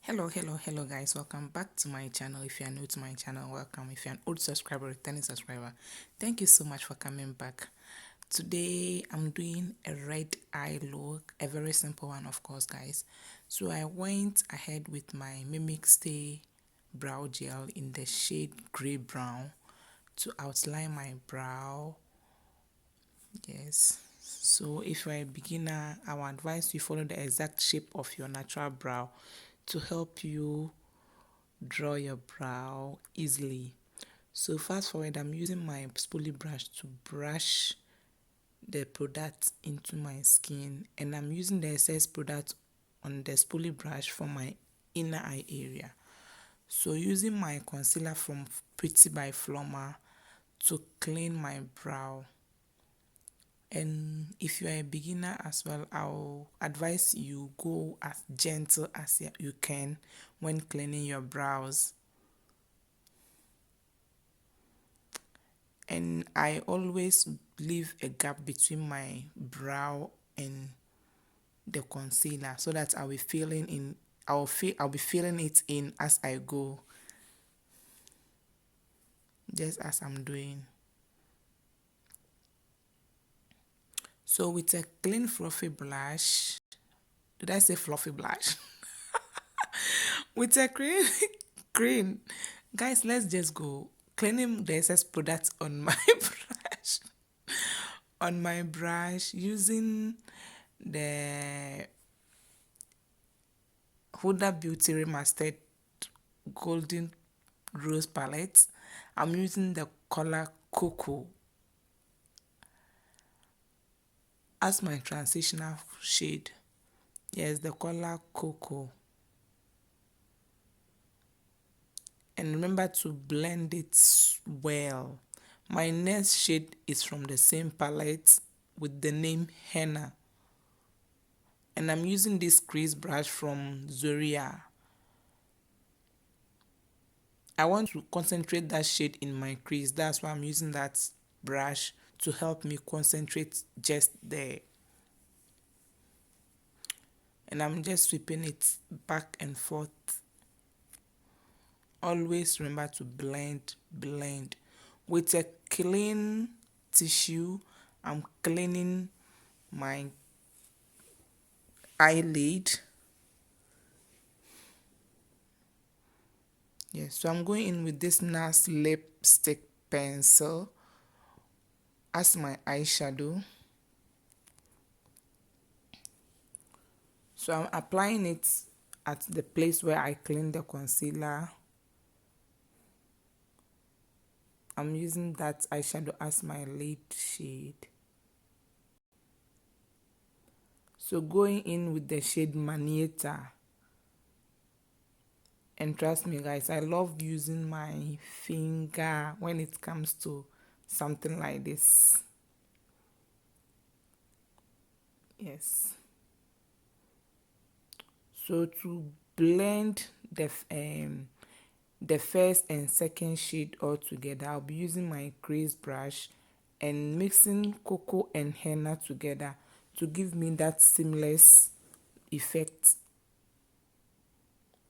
Hello guys, welcome back to my channel. If you are new to my channel, welcome. If you're an old subscriber, returning subscriber, thank you so much for coming back. Today I'm doing a red eye look, a very simple one, of course, guys. So I went ahead with my Mimic Stay brow gel in the shade grey brown to outline my brow. Yes, so if you're a beginner, I would advise you follow the exact shape of your natural brow to help you draw your brow easily. So fast forward, I'm using my spoolie brush to brush the product into my skin, and I'm using the excess product on the spoolie brush for my inner eye area. So using my concealer from Pretty by Floma to clean my brow. And if you are a beginner as well, I'll advise you go as gentle as you can when cleaning your brows. And I always leave a gap between my brow and the concealer so that I'll be feeling it in as I go, just as I'm doing. So with a clean fluffy blush, did I say fluffy blush? With a green, guys, let's just go cleaning the excess product on my brush, using the HUDA Beauty Remastered Golden Rose palette. I'm using the color Cocoa as my transitional shade. Yes, the color Cocoa. And remember to blend it well. My next shade is from the same palette with the name Henna. And I'm using this crease brush from Zoria. I want to concentrate that shade in my crease. That's why I'm using that brush to help me concentrate just there. And I'm just sweeping it back and forth. Always remember to blend. With a clean tissue, I'm cleaning my eyelid. Yes, so I'm going in with this NARS lipstick pencil as my eyeshadow. So I'm applying it at the place where I cleaned the concealer. I'm using that eyeshadow as my lid shade. So going in with the shade Maniata. And trust me guys, I love using my finger when it comes to something like this. Yes. So to blend the first and second shade all together, I'll be using my crease brush and mixing Cocoa and Henna together to give me that seamless effect.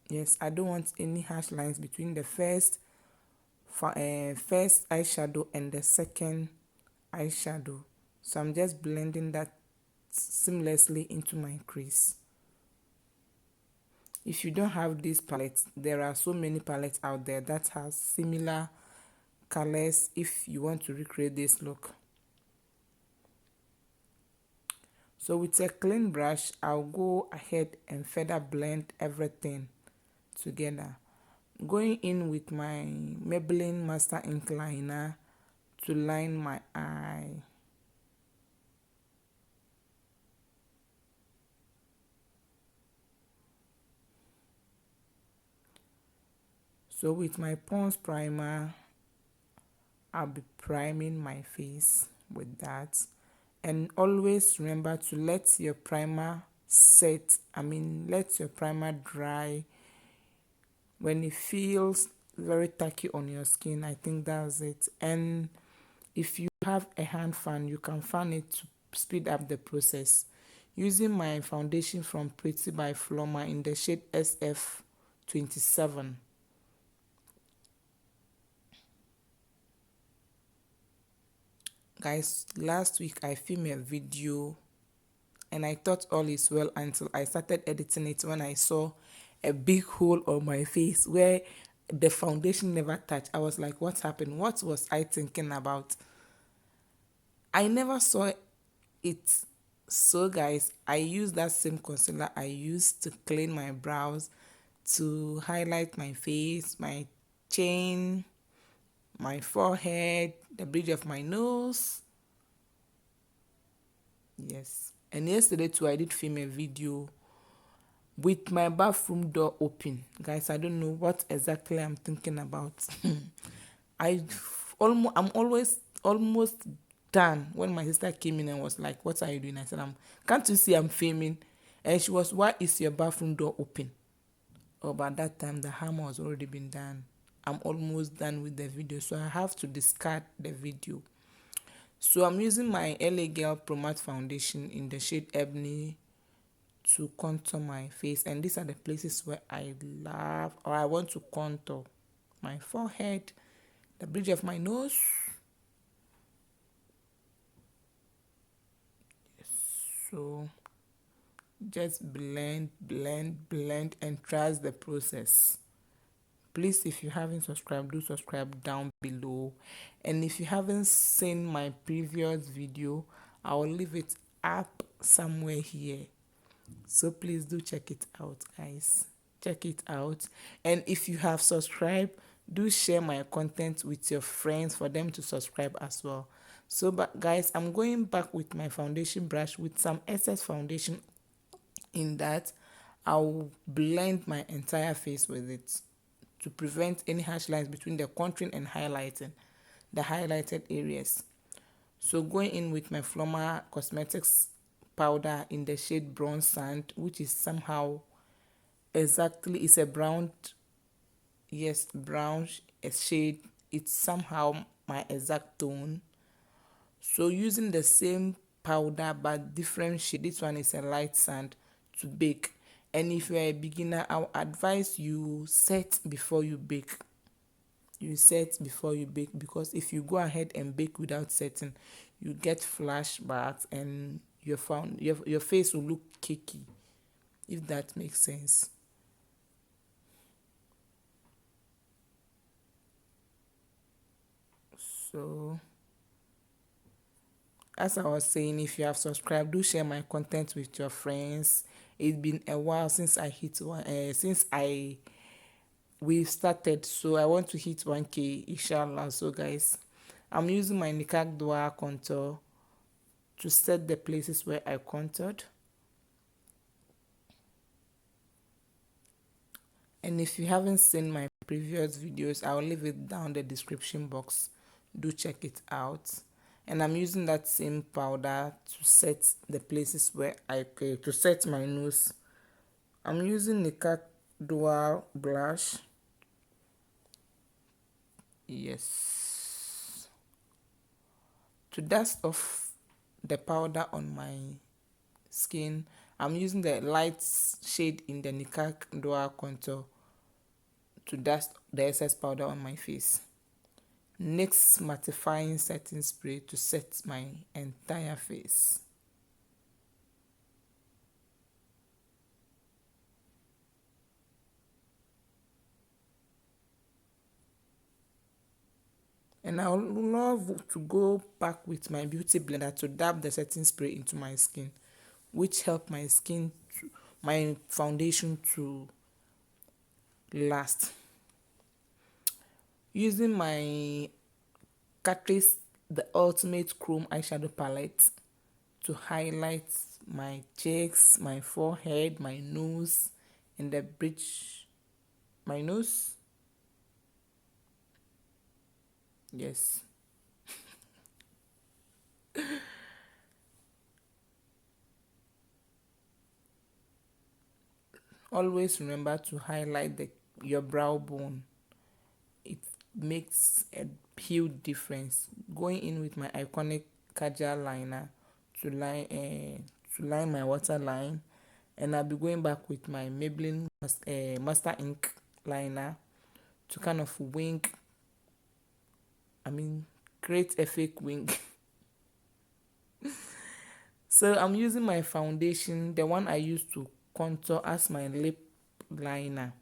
Yes, I don't want any harsh lines between the first eyeshadow and the second eyeshadow. So I'm just blending that seamlessly into my crease. If you don't have this palette, there are so many palettes out there that has similar colors if you want to recreate this look. So with a clean brush, I'll go ahead and further blend everything together. Going in with my Maybelline Master Ink Liner to line my eye. So with my Pond's primer, I'll be priming my face with that. And always remember to let your primer set. Let your primer dry. When it feels very tacky on your skin, I think that's it. And if you have a hand fan, you can fan it to speed up the process. Using my foundation from Pretty by Floma in the shade SF 27. Guys, last week I filmed a video and I thought all is well until I started editing it when I saw a big hole on my face where the foundation never touched. I was like, what happened? What was I thinking about? I never saw it. So guys, I used that same concealer I used to clean my brows, to highlight my face, my chin, my forehead, the bridge of my nose. Yes. And yesterday too, I did film a video with my bathroom door open. Guys, I don't know what exactly I'm thinking about. I'm always almost done when my sister came in and was like, what are you doing? I said, can't you see I'm filming? And she was, why is your bathroom door open? Oh, by that time the hammer has already been done. I'm almost done with the video, so I have to discard the video. So I'm using my LA Girl Pro Matte foundation in the shade Ebony to contour my face, and these are the places where I love or I want to contour: my forehead, the bridge of my nose. So just blend, and trust the process. Please, if you haven't subscribed, do subscribe down below. And if you haven't seen my previous video, I'll leave it up somewhere here. So please do check it out, guys. Check it out. And if you have subscribed, do share my content with your friends for them to subscribe as well. So, but guys, I'm going back with my foundation brush with some excess foundation in that. I'll blend my entire face with it to prevent any harsh lines between the contouring and highlighting, the highlighted areas. So going in with my Floma Cosmetics powder in the shade Bronze Sand, which is somehow exactly, it's a brown, yes, brown shade. It's somehow my exact tone. So using the same powder but different shade, this one is a light sand, to bake. And if you're a beginner, I'll advise you set before you bake. You set before you bake, because if you go ahead and bake without setting, you get flashbacks and your face will look cakey, if that makes sense. So as I was saying, if you have subscribed, do share my content with your friends. It's been a while since I hit one, we started, so I want to hit 1K, inshallah. So guys, I'm using my Nikak Dua contour to set the places where I contoured. And if you haven't seen my previous videos, I'll leave it down the description box. Do check it out. And I'm using that same powder to set the places where to set my nose. I'm using Nikak Dual blush. Yes. To dust off the powder on my skin, I'm using the light shade in the Nikak Dual contour to dust the excess powder on my face. NYX mattifying setting spray to set my entire face. And I would love to go back with my beauty blender to dab the setting spray into my skin, which help my my foundation to last. Using my Catrice the Ultimate Chrome eyeshadow palette to highlight my cheeks, my forehead, my nose, and the bridge, my nose. Yes. Always remember to highlight your brow bone. It makes a huge difference. Going in with my iconic Kajal liner to line my waterline, and I'll be going back with my Maybelline Master Ink liner to kind of create a fake wing. So I'm using my foundation, the one I used to contour, as my lip liner.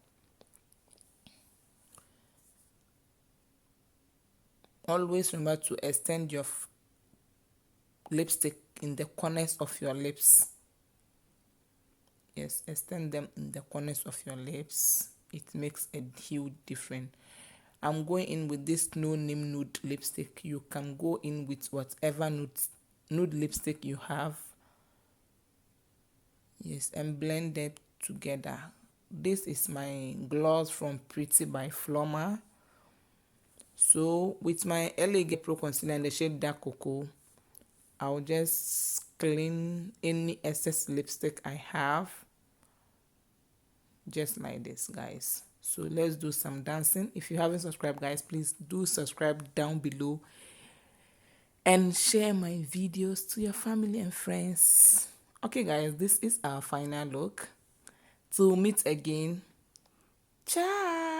Always remember to extend your lipstick in the corners of your lips. Yes, extend them in the corners of your lips. It makes a huge difference. I'm going in with this No Name Nude lipstick. You can go in with whatever nude lipstick you have. Yes, and blend them together. This is my gloss from Pretty by Floma. So with my LA Pro Concealer in the shade Dark Cocoa, I'll just clean any excess lipstick I have. Just like this, guys. So let's do some dancing. If you haven't subscribed, guys, please do subscribe down below and share my videos to your family and friends. Okay, guys, this is our final look. Till meet again. Ciao.